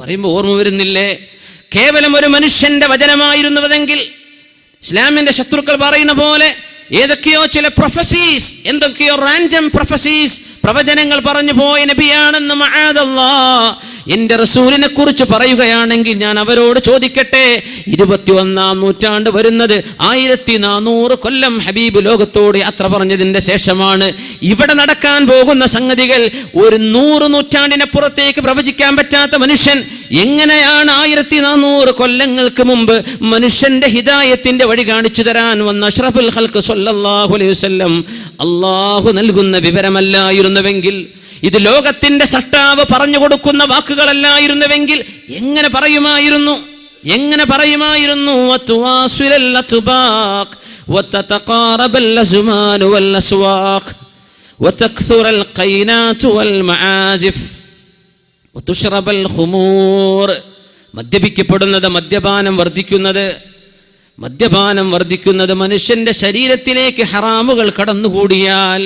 പറയുമ്പോൾ ഓർമ്മ വരുന്നില്ലേ, കേവലം ഒരു മനുഷ്യന്റെ വചനമായിരുന്നുവെങ്കിൽ ഇസ്ലാമിന്റെ ശത്രുക്കൾ പറയുന്ന പോലെ ഏതൊക്കെയോ ചില പ്രൊഫസീസ്, എന്തൊക്കെയോ റാൻഡം പ്രൊഫസീസ്, പ്രവചനങ്ങൾ പറഞ്ഞു പോയ നബിയാണെന്ന് മഅദല്ലാഹ് എന്റെ റസൂലിനെ കുറിച്ച് പറയുകയാണെങ്കിൽ ഞാൻ അവരോട് ചോദിക്കട്ടെ, 21-ാം നൂറ്റാണ്ട് വരുന്നത് 1400 കൊല്ലം ഹബീബ് ലോകത്തോട് യാത്ര പറഞ്ഞതിന്റെ ശേഷമാണ്. ഇവിടെ നടക്കാൻ പോകുന്ന സംഗതികൾ ഒരു 100 നൂറ്റാണ്ടിനപ്പുറത്തേക്ക് പ്രവചിക്കാൻ പറ്റാത്ത മനുഷ്യൻ എങ്ങനെയാണ് 1400 കൊല്ലങ്ങൾക്ക് മുമ്പ് മനുഷ്യന്റെ ഹിദായത്തിന്റെ വഴി കാണിച്ചു തരാൻ വന്ന അഷ്റഫുൽ ഖൽഖ് സ്വല്ലല്ലാഹു അലൈഹി വസല്ലം അല്ലാഹു നൽകുന്ന വിവരമല്ലായിരുന്നുവെങ്കിൽ, ഇത് ലോകത്തിന്റെ സൃഷ്ടാവ് പറഞ്ഞു കൊടുക്കുന്ന വാക്കുകളല്ലായിരുന്നുവെങ്കിൽ എങ്ങനെ പറയുമായിരുന്നു? മദ്യപിക്കപ്പെടുന്നത്, മദ്യപാനം വർദ്ധിക്കുന്നത് മനുഷ്യന്റെ ശരീരത്തിലേക്ക് ഹറാമുകൾ കടന്നുകൂടിയാൽ,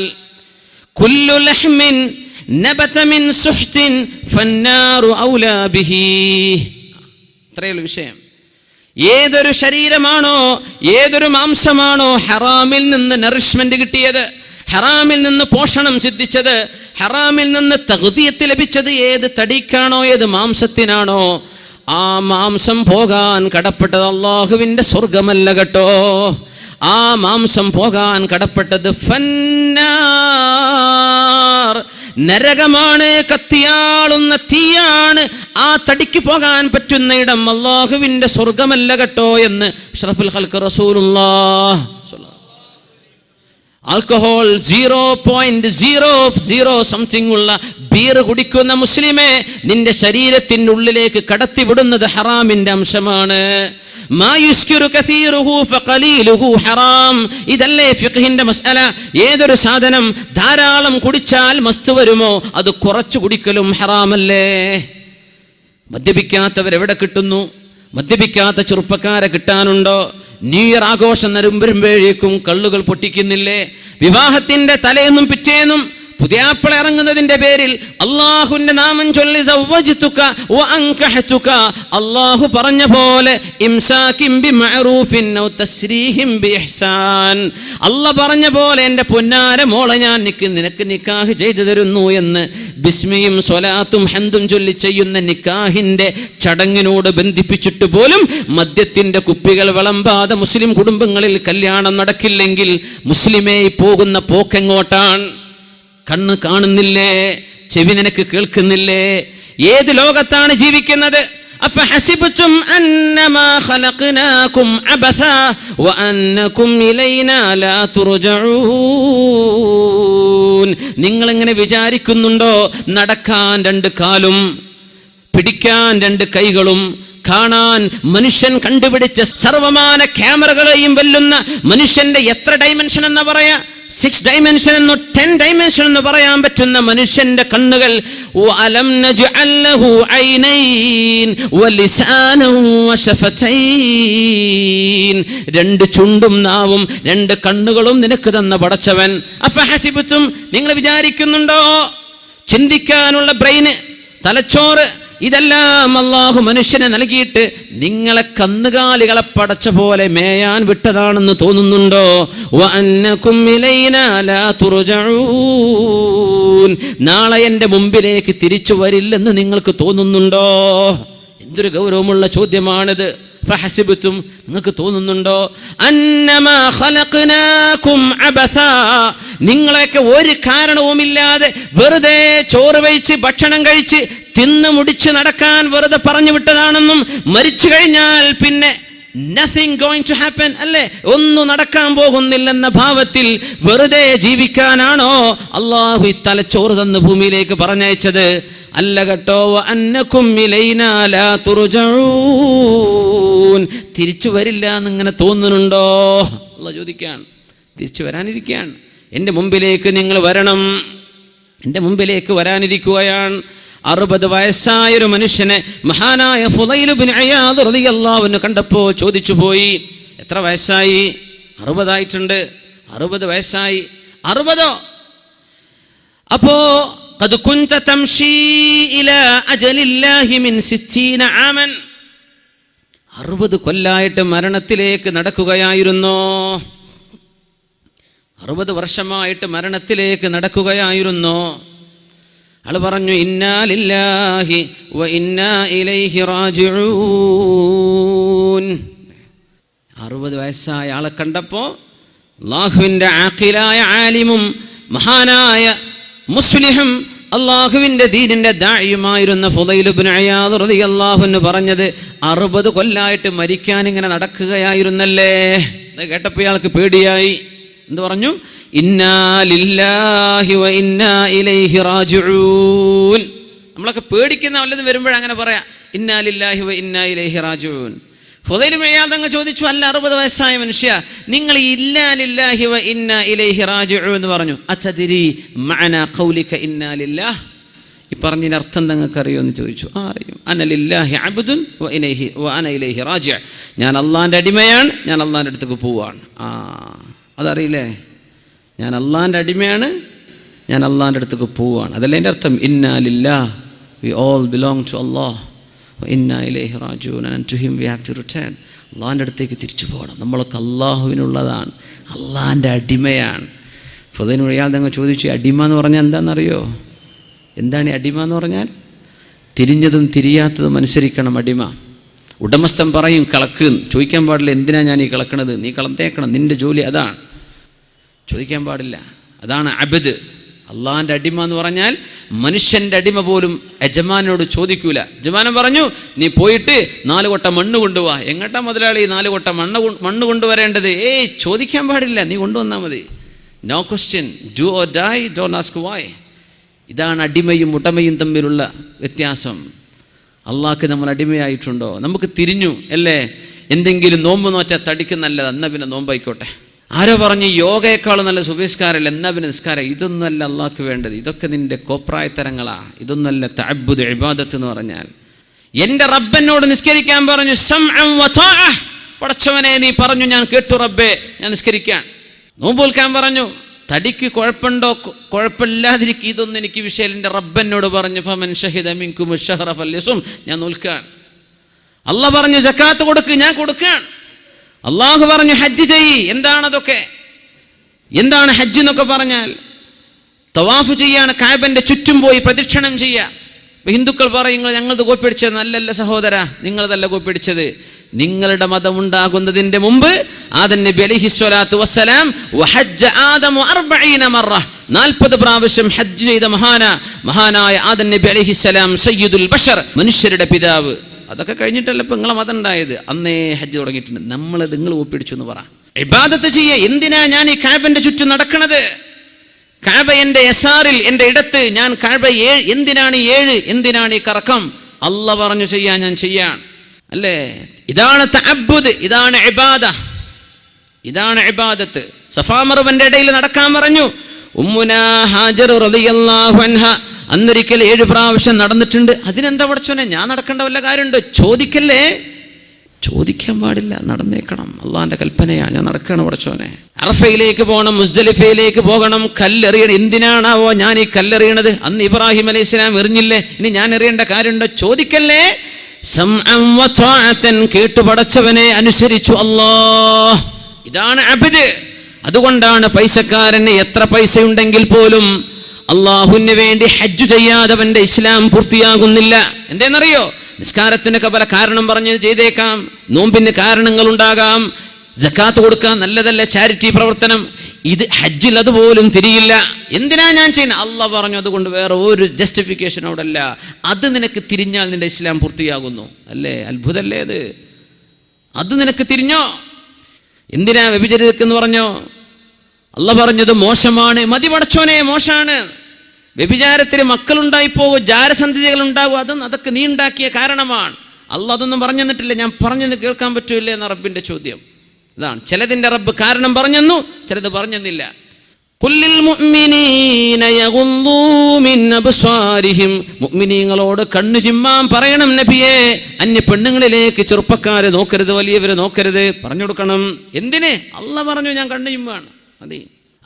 കുല്ലു ലഹ്മിൻ നബത മിൻ സുഹ്തിൻ ഫന്നാറു ഔലാ ബിഹി. ഇത്രയുള്ള വിഷയം. ഏതൊരു ശരീരമാണോ, ഏതൊരു മാംസമാണോ ഹറാമിൽ നിന്ന് നറിഷ്മെന്റ് കിട്ടിയത്, ഹറാമിൽ നിന്ന് പോഷണം സിദ്ധിച്ചത്, ഹറാമിൽ നിന്ന് തഗ്ദിയത്ത് ലഭിച്ചത് ഏത് തടിക്കാണോ, ഏത് മാംസത്തിനാണോ, ആ മാംസം പോകാൻ കടപ്പെട്ടത് അല്ലാഹുവിന്റെ സ്വർഗമല്ല കേട്ടോ. ആ മാംസം പോകാൻ കടപ്പെട്ടത് ഫന്നാർ, നരകമാണ്, കത്തിയാളുന്ന തീയാണ്. ആ തടിക്ക് പോകാൻ പറ്റുന്ന ഇടം അല്ലാഹുവിന്റെ സ്വർഗമല്ല കേട്ടോ എന്ന് അഷ്റഫുൽ ഖൽഖ് റസൂലുള്ളാഹ്. ആൽക്കഹോൾ 0.00 സംതിങ് ഉള്ള ബീർ കുടിക്കുന്ന മുസ്ലിമേ, നിന്റെ ശരീരത്തിന്റെ ഉള്ളിലേക്ക് കടത്തിവിടുന്നത് ഹറാമിന്റെ അംശമാണ്. ഇതല്ലേ ഫിഖ്ഹിന്റെ മസ്അല. ഏതൊരു സാധനം ധാരാളം കുടിച്ചാൽ മസ്ത് വരുമോ, അത് കുറച്ചു കുടിക്കലും ഹറാമല്ലേ? മദ്യപിക്കാത്തവരെവിടെ കിട്ടുന്നു? മദ്യപിക്കാത്ത ചെറുപ്പക്കാരെ കിട്ടാനുണ്ടോ? ന്യൂ ഇയർ ആഘോഷം വരുമ്പോഴേക്കും കള്ളുകൾ പൊട്ടിക്കുന്നില്ലേ? വിവാഹത്തിന്റെ തലേന്നും പിറ്റേന്നും പുതിയാപ്പിള ഇറങ്ങുന്നതിന്റെ പേരിൽ അള്ളാഹുവിന്റെ നാമം ചൊല്ലി സവ്വജ്തുക വ അൻകഹതുക, അള്ളാഹു പറഞ്ഞ പോലെ ഇംസാകിൻ ബിമഅറൂഫിൻ ഔ തസ്രീഹിൻ ബിഇഹ്സാൻ, അല്ലാഹ് പറഞ്ഞ പോലെ എൻ്റെ പൊന്നാര മോളെ ഞാൻ നിനക്ക് നിക്കാഹ് ചെയ്തു തരുന്നു എന്ന് ബിസ്മിയും സ്വലാത്തും ഹംദും ചൊല്ലി ചെയ്യുന്ന നിക്കാഹിന്റെ ചടങ്ങിനോട് ബന്ധിപ്പിച്ചിട്ട് പോലും മദ്യത്തിന്റെ കുപ്പികൾ വിളമ്പാതെ മുസ്ലിം കുടുംബങ്ങളിൽ കല്യാണം നടക്കില്ലെങ്കിൽ മുസ്ലിമേ പോകുന്ന പോക്കെങ്ങോട്ടാണ്? കണ്ണ് കാണുന്നില്ലേ? ചെവി നിനക്ക് കേൾക്കുന്നില്ലേ? ഏത് ലോകത്താണ് ജീവിക്കുന്നത്? അഫഹസിബ്തും അന്നമാ ഖലഖനാകും അബസാ വഅന്നകും ഇലൈനാ ലാ തുർജഊൻ. നിങ്ങൾ എങ്ങനെ വിചാരിക്കുന്നുണ്ടോ നടക്കാൻ 2 കാലും, പിടിക്കാൻ 2 കൈകളും, കാണാൻ മനുഷ്യൻ കണ്ടുപിടിച്ച സർവമാന ക്യാമറകളെയും വെല്ലുന്ന മനുഷ്യന്റെ എത്ര ഡൈമെൻഷൻ എന്ന് പറയാ? 6 ഡൈമെൻഷൻ എന്നോ 10 ഡൈമെൻഷൻ എന്ന് പറയാൻ പറ്റുന്ന മനുഷ്യന്റെ കണ്ണുകൾ. വഅലം നജ്അൽ ലഹു ഐനൈൻ വലിസാനൻ വശഫതൈൻ, 2 ചുണ്ടും നാവും 2 കണ്ണുകളും നിനക്ക് തന്ന പടച്ചവൻ. അഫഹസിബ്തും, നിങ്ങൾ വിചാരിക്കുന്നുണ്ടോ ചിന്തിക്കാനുള്ള ബ്രെയിന്, തലച്ചോറ്, ഇതെല്ലാം അല്ലാഹു മനുഷ്യനെ നൽകിയിട്ട് നിങ്ങളെ കന്നുകാലികളെ പടച്ച പോലെ മേയാൻ വിട്ടതാണെന്ന് തോന്നുന്നുണ്ടോ? വഅന്നകും ഇലൈനാ ലാ തുർജഊൻ, നാളെ എൻ്റെ മുമ്പിലേക്ക് തിരിച്ചു വരില്ലെന്ന് നിങ്ങൾക്ക് തോന്നുന്നുണ്ടോ? എന്തൊരു ഗൗരവമുള്ള ചോദ്യമാണിത്. ഫഹസിബ്തും, നിങ്ങൾക്ക് തോന്നുന്നുണ്ടോ അന്നമാ ഖലഖനാകും അബസാ, നിങ്ങളെയൊക്കെ ഒരു കാരണവുമില്ലാതെ വെറുതെ ചോറ് കഴിച്ച് ഭക്ഷണം കഴിച്ച് തിന്ന് മുടിച്ച് നടക്കാൻ വെറുതെ പറഞ്ഞു വിട്ടതാണെന്നും മരിച്ചു കഴിഞ്ഞാൽ പിന്നെ nothing going to happen, അല്ലേ, ഒന്നും നടക്കാൻ പോകുന്നില്ലെന്ന ഭാവത്തിൽ വെറുതെ ജീവിക്കാനാണോ അല്ലാഹു ഈ തലച്ചോറ് തന്ന് ഭൂമിയിലേക്ക് പറഞ്ഞയച്ചത്? അല്ല കേട്ടോ. വഅന്നകും ഇലൈനാ ലാ തുർജഊൻ, തിരിച്ചു വരില്ല എന്നിങ്ങനെ തോന്നുന്നുണ്ടോ? അല്ലാഹു ചോദിക്കുകയാണ്. തിരിച്ചു വരാനിരിക്കുകയാണ്. എൻ്റെ മുമ്പിലേക്ക് നിങ്ങൾ വരണം, എൻ്റെ മുമ്പിലേക്ക് വരാനിരിക്കുകയാണ്. 60 വയസ്സായൊരു മനുഷ്യനെ മഹാനായ ഫുളൈൽ ഇബ്നു ഇയാദ് റളിയല്ലാഹു അൻഹു കണ്ടപ്പോൾ ചോദിച്ചു പോയി, എത്ര വയസ്സായി? 60 ആയിട്ടുണ്ട്. 60 വയസ്സായി. 60. അപ്പോ ഖദ് കുൻത തംശി ഇലാ അജലില്ലാഹി മിൻ 60 ആമൻ. 60 കൊല്ലായിട്ട് മരണത്തിലേക്ക് നടക്കുകയായിരുന്നു. 60 വർഷമായിട്ട് മരണത്തിലേക്ക് നടക്കുകയായിരുന്നു. ആള് പറഞ്ഞു, ഇന്നാ ലില്ലാഹി വ ഇന്നാ ഇലൈഹി റാജിഊൻ. 60 വയസ്സായ ആളെ കണ്ടപ്പോ അല്ലാഹുവിന്റെ ആഖിലായ ആലിമും മഹാനായ മുസ്ലിഹും അല്ലാഹുവിന്റെ ദീനിന്റെ ദാഇയുമായിരുന്ന ഫുളൈൽ ഇബ്നു ഇയാദ് റളിയല്ലാഹു അൻഹു പറഞ്ഞത്, 60 കൊല്ലായിട്ട് മരിക്കാൻ ഇങ്ങനെ നടക്കുകയായിരുന്നല്ലേ. അത് കേട്ടപ്പോൾ ഇയാൾക്ക് പേടിയായി. എന്ത് പറഞ്ഞു? ഇന്നാ ലില്ലാഹി വ ഇന്നാ ഇലൈഹി റാജിഊൻ. നമ്മളൊക്കെ പേടിക്കുന്ന വല്ലതും വരുമ്പോഴങ്ങനെ പറയാം, ഇന്നാ ലില്ലാഹി വ ഇന്നാ ഇലൈഹി റാജിഊൻ. ഫുളൈൽ ഇബ്നു ഇയാദ് അങ്ങ് ചോദിച്ചു, അല്ല 60 വയസ്സായ മനുഷ്യ, നിങ്ങൾ ഇന്നാ ലില്ലാഹി വ ഇന്നാ ഇലൈഹി റാജിഊൻ എന്ന് പറഞ്ഞു. അതദ്രി മഅനാ ഖൗലിക ഇന്നാ ലില്ലാഹ്, ഈ പറഞ്ഞതിന്റെ അർത്ഥം നിങ്ങൾക്ക് അറിയോ എന്ന് ചോദിച്ചു. അറിയും. അന ലില്ലാഹി അബ്ദുൻ വ അന ഇലൈഹി റാജിഉ. ഞാൻ അള്ളാഹിന്റെ അടിമയാണ്, ഞാൻ അള്ളാഹിന്റെ അടുത്തേക്ക് പോവാണ്. അതറിയില്ലേ? ഞാൻ അള്ളാഹിന്റെ അടിമയാണ്, ഞാൻ അള്ളാഹിന്റെ അടുത്തേക്ക് പോവാണ്. അതല്ലേ എൻ്റെ അർത്ഥം? ഇന്നാ ലില്ലാഹ്, വി ഓൾ ബിലോങ് ടു അല്ലാഹ് വ ഇന്നാ ഇലൈഹി റാജിഊൻ, and to him we have to return. അള്ളാഹിന്റെ അടുത്തേക്ക് തിരിച്ചു പോകണം. നമ്മളൊക്കെ അള്ളാഹുവിനുള്ളതാണ്, അള്ളാഹിന്റെ അടിമയാണ്. ഫുളൈൽ ഇയാൾ ചോദിച്ചു, അടിമ എന്ന് പറഞ്ഞാൽ എന്താണെന്നറിയോ? എന്താണ് ഈ അടിമ എന്ന് പറഞ്ഞാൽ? തിരിഞ്ഞതും തിരിയാത്തതും അനുസരിക്കണം അടിമ. ഉടമസ്ഥൻ പറയും കളക്ക്, ചോദിക്കാൻ പാടില്ല, എന്തിനാ ഞാൻ ഈ കളക്കണത്, നീ കളത്തേക്കണം, നിന്റെ ജോലി അതാണ്, ചോദിക്കാൻ പാടില്ല. അതാണ് അബ്ദ്. അള്ളാഹിന്റെ അടിമ എന്ന് പറഞ്ഞാൽ മനുഷ്യന്റെ അടിമ പോലും യജമാനോട് ചോദിക്കൂല. യജമാനൻ പറഞ്ഞു, നീ പോയിട്ട് 4 കൊട്ട മണ്ണ് കൊണ്ടുപോവാ. എങ്ങോട്ടാ മുതലാളി 4 കൊട്ട മണ്ണ് കൊണ്ടുവരേണ്ടത്? ചോദിക്കാൻ പാടില്ല, നീ കൊണ്ടുവന്നാൽ മതി. No question, do or die, don't ask why. ഇതാണ് അടിമയും ഉടമയും തമ്മിലുള്ള വ്യത്യാസം. അള്ളാഹ്ക്ക് നമ്മൾ അടിമയായിട്ടുണ്ടോ? നമുക്ക് തിരിഞ്ഞു അല്ലേ? എന്തെങ്കിലും നോമ്പ് നോച്ചാൽ തടിക്ക് നല്ലത്, എന്നാ പിന്നെ നോമ്പായിക്കോട്ടെ. ആരോ പറഞ്ഞു യോഗയേക്കാൾ നല്ല സുബഹിസ്കാരല്ല, എന്നാ പിന്നെ നിസ്കാരം. ഇതൊന്നുമല്ല അള്ളാഹ്ക്ക് വേണ്ടത്. ഇതൊക്കെ നിന്റെ കോപ്രായത്തരങ്ങളാ. ഇതൊന്നല്ല തഅബ്ബുദ് ഇബാദത്ത് എന്ന് പറഞ്ഞാൽ. എൻ്റെ റബ്ബനോട് നിസ്കരിക്കാൻ പറഞ്ഞു, സമഅൻ വ ത്വാഅ. പടച്ചവനെ നീ പറഞ്ഞു, ഞാൻ കേട്ടു റബ്ബേ, ഞാൻ നിസ്കരിക്കാൻ. നോമ്പ് നോൽക്കാൻ പറഞ്ഞു, തടിക്ക് കുഴപ്പമുണ്ടോ കുഴപ്പമില്ലാതിരിക്കും, ഇതൊന്നും എനിക്ക് വിഷയം. എൻ്റെ റബ്ബനോട് പറഞ്ഞു, ഫമൻ ഷഹിദ മിൻകും അശ്ശഹറ ഫല്യസും, ഞാൻ നോൽക്കാൻ. അള്ളാഹ് പറഞ്ഞു സക്കാത്ത് കൊടുക്ക്, ഞാൻ കൊടുക്കാൻ. അള്ളാഹു പറഞ്ഞു ഹജ്ജ് ചെയ്യ്. എന്താണതൊക്കെ? എന്താണ് ഹജ്ജ് എന്നൊക്കെ പറഞ്ഞാൽ? തവാഫ് ചെയ്യാണ്, കഅബന്റെ ചുറ്റും പോയി പ്രദക്ഷിണം ചെയ്യുക. ഹിന്ദുക്കൾ പറയും, ഞങ്ങളത് കോപ്പിടിച്ചത്. നല്ലല്ല സഹോദര, നിങ്ങളതല്ല കോപ്പിടിച്ചത്. നിങ്ങളുടെ മതം ഉണ്ടാകുന്നതിന്റെ മുമ്പ് ആദം നബി അലൈഹിസ്സലാത്തു വസ്സലാം വഹജ്ജ ആദമു 40 മറ, 40 പ്രാവശ്യം ഹജ്ജ് ചെയ്ത മഹാനായ ആദം നബി അലൈഹിസ്സലാം സയ്യിദുൽ ബശർ, മനുഷ്യരുടെ പിതാവ്. അതൊക്കെ കഴിഞ്ഞിട്ടല്ല ഇപ്പൊ നിങ്ങളെ മതം ഉണ്ടായത്. അന്നേ ഹജ്ജ് തുടങ്ങിയിട്ടുണ്ട്. നിങ്ങൾ ഒപ്പിടിച്ചു എന്ന് പറ. ഇബാദത്ത് ചെയ്യേ. എന്തിനാ ഞാൻ ഈ കഅബന്റെ ചുറ്റും നടക്കണത്? കഅബ എന്റെ യസാറിൽ, എന്റെ ഇടത്ത്. ഞാൻ കഅബ എന്തിനാണ് 7? എന്തിനാണ് ഈ കറക്കം? അല്ലാഹ് പറഞ്ഞു ചെയ്യാൻ, ഞാൻ ചെയ്യാൻ അല്ലേ? ഇതാണ് തഅബ്ബുദ്, ഇതാണ് ഇബാദ, ഇതാണ് ഇബാദത്ത്. സഫാ മർവന്റെ ഇടയിൽ നടക്കാൻ പറഞ്ഞു. ഉമ്മുനാ ഹാജർ റളിയല്ലാഹു അൻഹ അന്നൊരിക്കൽ 7 പ്രാവശ്യം നടന്നിട്ടുണ്ട്. അതിനെന്താ പടച്ചോനെ, ഞാൻ നടക്കേണ്ട വല്ല കാര്യമുണ്ടോ? ചോദിക്കല്ലേ, ചോദിക്കാൻ പാടില്ല, നടന്നേക്കണം. അള്ളാഹിന്റെ കൽപ്പനയാണ്, ഞാൻ നടക്കണം പടച്ചോനെ. അറഫയിലേക്ക് പോകണം, മുസ്ദലിഫയിലേക്ക് പോകണം, കല്ലെറിയണം. എന്തിനാണാവോ ഞാൻ ഈ കല്ലെറിയണത്? അന്ന് ഇബ്രാഹിം അലൈഹിസ്സലാം എറിഞ്ഞില്ലേ, ഇനി ഞാൻ എറിയേണ്ട കാര്യമുണ്ടോ? ചോദിക്കല്ലേ. സമഅൻ വ ത്വാഅതൻ, കേട്ടു പടച്ചവനെ അനുസരിച്ചു അല്ലാഹ്. ഇതാണ് അബ്ദ്. അതുകൊണ്ടാണ് പൈസക്കാരന് എത്ര പൈസ ഉണ്ടെങ്കിൽ പോലും അള്ളാഹുവിന് വേണ്ടി ഹജ്ജ് ചെയ്യാതെ അവന്റെ ഇസ്ലാം പൂർത്തിയാകുന്നില്ല. എന്തേന്നറിയോ? നിസ്കാരത്തിനൊക്കെ പല കാരണം പറഞ്ഞ് ചെയ്തേക്കാം, നോമ്പിന് കാരണങ്ങൾ ഉണ്ടാകാം, സക്കാത്ത് കൊടുക്കാൻ നല്ലതല്ല, ചാരിറ്റി പ്രവർത്തനം. ഇത് ഹജ്ജിൽ അതുപോലും തിരിയില്ല. എന്തിനാ ഞാൻ ചെയ്യുന്നത്? അള്ളാഹ് പറഞ്ഞു, അതുകൊണ്ട് വേറെ ഒരു ജസ്റ്റിഫിക്കേഷൻ അവിടെ അല്ല. അത് നിനക്ക് തിരിഞ്ഞാൽ നിന്റെ ഇസ്ലാം പൂർത്തിയാകുന്നു. അല്ലേ? അത്ഭുതല്ലേ അത്? അത് നിനക്ക് തിരിഞ്ഞോ? എന്തിനാ വ്യഭിചരിക്കെന്ന് പറഞ്ഞോ? അള്ളാഹ് പറഞ്ഞത് മോശമാണ്. മതി പടച്ചോനെ, മോശമാണ്. വ്യഭിചാരത്തിൽ മക്കളുണ്ടായിപ്പോവോ, ജാരസന്ധതികൾ ഉണ്ടാകും, അതൊക്കെ നീ ഉണ്ടാക്കിയ കാരണമാണ്. അള്ളാഹ് അതൊന്നും പറഞ്ഞു തന്നിട്ടില്ല. ഞാൻ പറഞ്ഞത് കേൾക്കാൻ പറ്റൂല്ലേ എന്ന റബ്ബിന്റെ ചോദ്യം ഇതാണ്. ചിലതിന്റെ റബ്ബ് കാരണം പറഞ്ഞെന്നു, ചിലത് പറഞ്ഞെന്നില്ല. ഖുല്ലിൽ മുഅ്മിനീന യഗുദ്ദൂ മിൻ അബ്സാരിഹിം, മുഅ്മിനീങ്ങളോട് കണ്ണു ചിമ്മാൻ പറയണം നബിയേ. അന്യ പെണ്ണുങ്ങളിലേക്ക് ചെറുപ്പക്കാരെ നോക്കരുത്, വലിയവരെ നോക്കരുത് പറഞ്ഞു കൊടുക്കണം. എന്തിനെ? അള്ളാഹ് പറഞ്ഞു, ഞാൻ കണ്ണു ചിമ്മാണ്. മതി.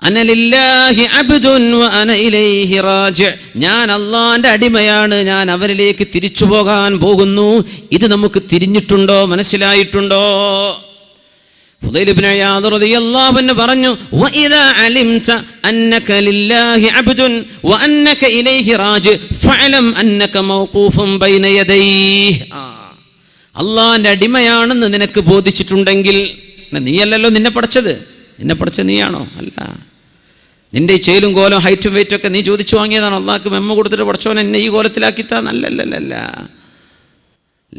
അനലില്ലാഹി അബ്ദുൻ വ അന ഇലൈഹി റാജി', ഞാൻ അള്ളാന്റെ അടിമയാണ്, ഞാൻ അവരിലേക്ക് തിരിച്ചു പോകാൻ പോകുന്നു. ഇത് നമുക്ക് തിരിഞ്ഞിട്ടുണ്ടോ, മനസ്സിലായിട്ടുണ്ടോ? ഫുദൈൽ ഇബ്നു ഇയാദ് റളിയല്ലാഹു അൻഹു പറഞ്ഞു, വഇദാ അലിംത അന്നക ലില്ലാഹി അബ്ദുൻ വ അന്നക ഇലൈഹി റാജി' ഫഅലം അന്നക മൗഖൂഫുൻ ബൈന യദൈഹി. അള്ളാന്റെ അടിമയാണെന്ന് നിനക്ക് ബോധിച്ചിട്ടുണ്ടെങ്കിൽ, നീയല്ലല്ലോ നിന്നെ പഠിച്ചത്, നിന്നെ പഠിച്ച നീയാണോ? അല്ല. നിന്റെ ഈ ചേലും കോലം ഹൈറ്റും വെയിറ്റും ഒക്കെ നീ ചോദിച്ചു വാങ്ങിയതാണോ? അള്ളാഹ്ക്ക് മെമ്മ കൊടുത്തിട്ട് പഠിച്ചോൻ എന്നെ ഈ കോലത്തിലാക്കിത്താ? നല്ലല്ലല്ല.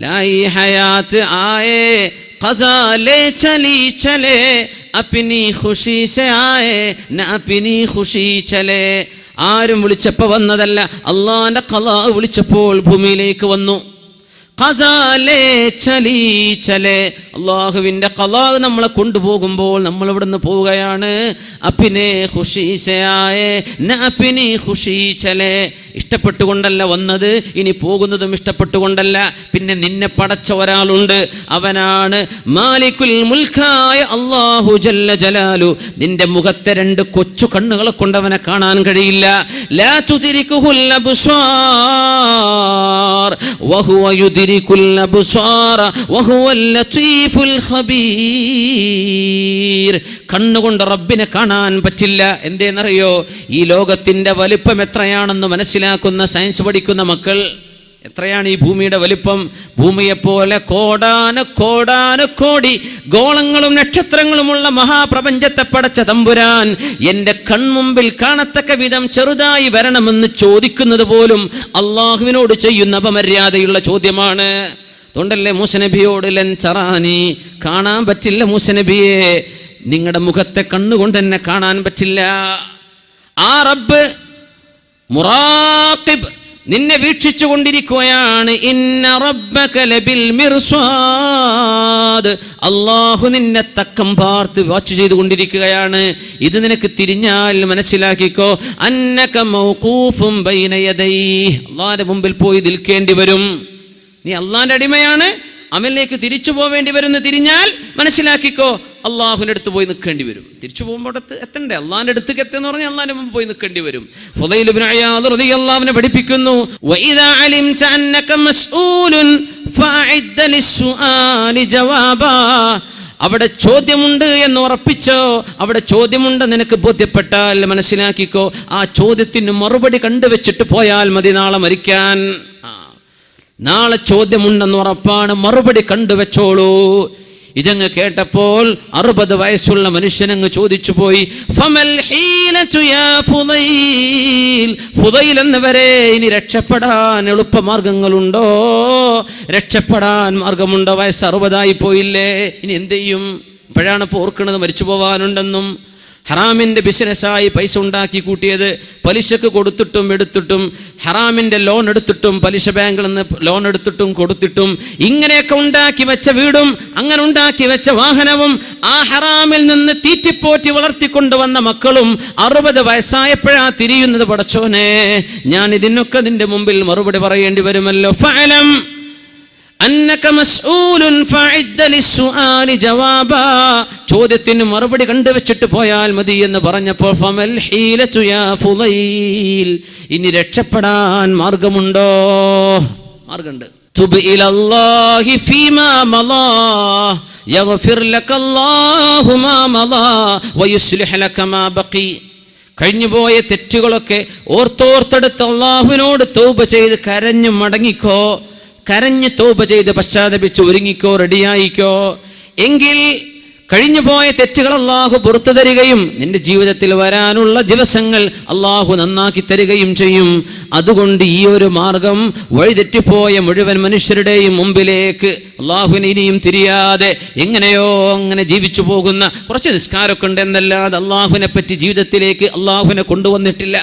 ലായി ഹയാത്ത് ആയേ ഖസാ ലേ ചലി ചലേ അപ്നി ഖുശി സേ ആയേ ന അപ്നി ഖുശി ചലേ. ആരും വിളിച്ചപ്പോൾ വന്നതല്ല, അള്ളാന്റെ ഖലാ വിളിച്ചപ്പോൾ ഭൂമിയിലേക്ക് വന്നു. അള്ളാഹുവിന്റെ ഖലാ നമ്മളെ കൊണ്ടുപോകുമ്പോൾ നമ്മൾ ഇവിടുന്ന് പോവുകയാണ്. അപ്പിനെ ഖുശീസയായേ ന അപ്പിനി ഖുശീചലേ. ഇഷ്ടപ്പെട്ടുകൊണ്ടല്ല വന്നത്, ഇനി പോകുന്നതും ഇഷ്ടപ്പെട്ടുകൊണ്ടല്ല. പിന്നെ നിന്നെ പടച്ച ഒരാളുണ്ട്, അവനാണ് മാലിക്കുൽ മുൽക്കായ അല്ലാഹു ജല്ല ജലാലു. നിന്റെ മുഖത്തെ രണ്ട് കൊച്ചു കണ്ണുകളെ കൊണ്ട് അവനെ കാണാൻ കഴിയില്ല. ലാ തുദ്രികുൽ അബ്സാർ വഹുവ യുദ്രികുൽ അബ്സാറ വഹുവൽ ലതീഫുൽ ഖബീർ. കണ്ണുകൊണ്ട് റബ്ബിനെ കാണാൻ പറ്റില്ല. എന്തേന്നറിയോ? ഈ ലോകത്തിന്റെ വലിപ്പം എത്രയാണെന്ന് മനസ്സിലാക്കുന്ന, സയൻസ് പഠിക്കുന്ന മക്കൾ, എത്രയാണ് ഈ ഭൂമിയുടെ വലിപ്പം? ഭൂമിയെപ്പോലെ കോടാന് കോടാന് കോടി ഗോളങ്ങളും നക്ഷത്രങ്ങളുമുള്ള മഹാപ്രപഞ്ചത്തെ പടച്ച തമ്പുരാൻ എൻ്റെ കൺമുമ്പിൽ കാണത്തക്ക വിധം ചെറുതായി വരണമെന്ന് ചോദിക്കുന്നത് പോലും അള്ളാഹുവിനോട് ചെയ്യുന്ന അപമര്യാദയുള്ള ചോദ്യമാണ്. അതുകൊണ്ടല്ലേ മൂസ നബിയോട് ലൻ തറാനി, കാണാൻ പറ്റില്ല മൂസ നബിയെ, നിങ്ങളുടെ മുഖത്തെ കണ്ണുകൊണ്ട് തന്നെ കാണാൻ പറ്റില്ല. ആ റബ്ബ് മുറാഖിബ്, നിന്നെ വീക്ഷിച്ചു കൊണ്ടിരിക്കുകയാണ്. ഇന്ന റബ്ബക ലബിൽ മിർസാദ്, അല്ലാഹു നിന്നെ തക്കം പാർത്ത് വാച്ച് ചെയ്തുകൊണ്ടിരിക്കുകയാണ്. ഇത് നിനക്ക് തിരിഞ്ഞാൽ മനസ്സിലാക്കിക്കോ, അന്നക മൗഖൂഫുൻ ബൈന യദൈഹി, അല്ലാഹുവിന്റെ മുമ്പിൽ പോയി നിൽക്കേണ്ടി വരും. നീ അള്ളാന്റെ അടിമയാണ്, അവനിലേക്ക് തിരിച്ചു പോവേണ്ടി വരുന്ന തിരിഞ്ഞാൽ മനസ്സിലാക്കിക്കോ, അള്ളാഹുവിൻ്റെ അടുത്ത് പോയി നിൽക്കേണ്ടി വരും. തിരിച്ചു പോകുമ്പോൾ എത്തണ്ടേ? അള്ളാഹിന്റെ അടുത്തേക്ക് എത്തുന്ന പറഞ്ഞാൽ അള്ളാഹിന്റെ മുമ്പ് പോയി നിൽക്കേണ്ടി വരും. ഫുദൈൽ ഇബ്നു ഇയാദ് റളിയല്ലാഹു അൻഹു പഠിപ്പിക്കുന്നു, വഇദാ അലിംത അന്നക മസ്ഊലുൻ ഫഅഇദ്ദ ലിസ്സുആലി ജവാബാ. അവിടെ ചോദ്യമുണ്ട് എന്ന് ഉറപ്പിച്ചോ, അവിടെ ചോദ്യമുണ്ട് നിനക്ക് ബോധ്യപ്പെട്ടാൽ മനസ്സിലാക്കിക്കോ, ആ ചോദ്യത്തിന് മറുപടി കണ്ടുവെച്ചിട്ട് പോയാൽ മതി നാളെ മരിക്കാൻ. നാളെ ചോദ്യമുണ്ടെന്ന് ഉറപ്പാണ്, മറുപടി കണ്ടുവെച്ചോളൂ. ഇതങ്ങ് കേട്ടപ്പോൾ 60 വയസ്സുള്ള മനുഷ്യനങ്ങ് ചോദിച്ചു പോയി, ഫമൽ ഹീലതു യാ ഫുദൈൽ, ഫുദൈൽ എന്നവരെ ഇനി രക്ഷപ്പെടാൻ എളുപ്പമാർഗങ്ങളുണ്ടോ? രക്ഷപ്പെടാൻ മാർഗമുണ്ടോ? വയസ്സ് 60 പോയില്ലേ, ഇനി എന്ത് ചെയ്യും? ഇപ്പോഴാണ് ഇപ്പോൾ ഓർക്കുന്നത് മരിച്ചു പോവാനുണ്ടെന്നും. ഹറാമിൻ്റെ ബിസിനസ്സായി പൈസ ഉണ്ടാക്കി കൂട്ടിയത്, പലിശക്ക് കൊടുത്തിട്ടും എടുത്തിട്ടും, ഹറാമിൻ്റെ ലോൺ എടുത്തിട്ടും, പലിശ ബാങ്കിൽ നിന്ന് ലോൺ എടുത്തിട്ടും കൊടുത്തിട്ടും, ഇങ്ങനെയൊക്കെ ഉണ്ടാക്കി വെച്ച വീടും അങ്ങനെ ഉണ്ടാക്കി വെച്ച വാഹനവും ആ ഹറാമിൽ നിന്ന് തീറ്റിപ്പോറ്റി വളർത്തിക്കൊണ്ടുവന്ന മക്കളും 60 വയസ്സായപ്പോഴാ തിരിയുന്നത്. പടച്ചോനെ, ഞാൻ ഇതിനൊക്കെ നിന്റെ മുമ്പിൽ മറുപടി പറയേണ്ടി വരുമല്ലോ. ഫഅലം അന്നക മസ്ഊലുൻ ഫഅഇദ്ദ ലിസ്സുആലി ജവാബാ, ചോദ്യത്തിന് മറുപടി കണ്ടുവെച്ചിട്ട് പോയാൽ മതി എന്ന് പറഞ്ഞപ്പോൾ ഫമൽ ഹീലതു യാ ഫുദൈൽ, ഇനി രക്ഷപ്പെടാൻ മാർഗമുണ്ടോ? മാർഗമുണ്ട്. തുബ് ഇലല്ലാഹി ഫീമാ മളാ യഗ്ഫിർ ലകല്ലാഹു മാ മളാ വയുസ്ലിഹ് ലക മാ ബഖി. കഴിഞ്ഞുപോയ തെറ്റുകളൊക്കെ ഓർത്തെടുത്ത് അല്ലാഹുവിനോട് തൗബ ചെയ്ത് കരഞ്ഞു മടങ്ങിക്കോ, കരഞ്ഞ് തൗബ ചെയ്ത് പശ്ചാത്തപിച്ച് ഒരുങ്ങിക്കോ, റെഡിയായിക്കോ. എങ്കിൽ കഴിഞ്ഞുപോയ തെറ്റുകൾ അള്ളാഹു പുറത്തു തരികയും നിന്റെ ജീവിതത്തിൽ വരാനുള്ള ദിവസങ്ങൾ അള്ളാഹു നന്നാക്കി തരികയും ചെയ്യും. അതുകൊണ്ട് ഈ ഒരു മാർഗം വഴിതെറ്റിപ്പോയ മുഴുവൻ മനുഷ്യരുടെയും മുമ്പിലേക്ക് അള്ളാഹുവിനെ ഇനിയും തിരിയാതെ എങ്ങനെയോ അങ്ങനെ ജീവിച്ചു പോകുന്ന കുറച്ച് നിസ്കാരമൊക്കെ ഉണ്ട് എന്നല്ലാതെ അള്ളാഹുവിനെ പറ്റി ജീവിതത്തിലേക്ക് അള്ളാഹുവിനെ കൊണ്ടുവന്നിട്ടില്ല,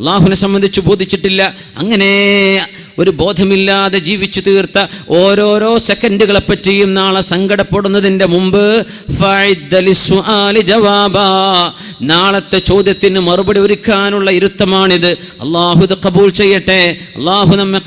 അള്ളാഹുവിനെ സംബന്ധിച്ച് ബോധിച്ചിട്ടില്ല. അങ്ങനെ ഒരു ബോധമില്ലാതെ ജീവിച്ചു തീർത്ത ഓരോരോ സെക്കൻഡുകളെ പറ്റിയും നാളെ സങ്കടപ്പെടുന്നതിൻ്റെ മുമ്പ് നാളത്തെ ചോദ്യത്തിന് മറുപടി ഒരുക്കാനുള്ള ഇരുത്തമാണിത്. അള്ളാഹു ഇത് ഖബൂൽ ചെയ്യട്ടെ. അള്ളാഹു നമ്മെ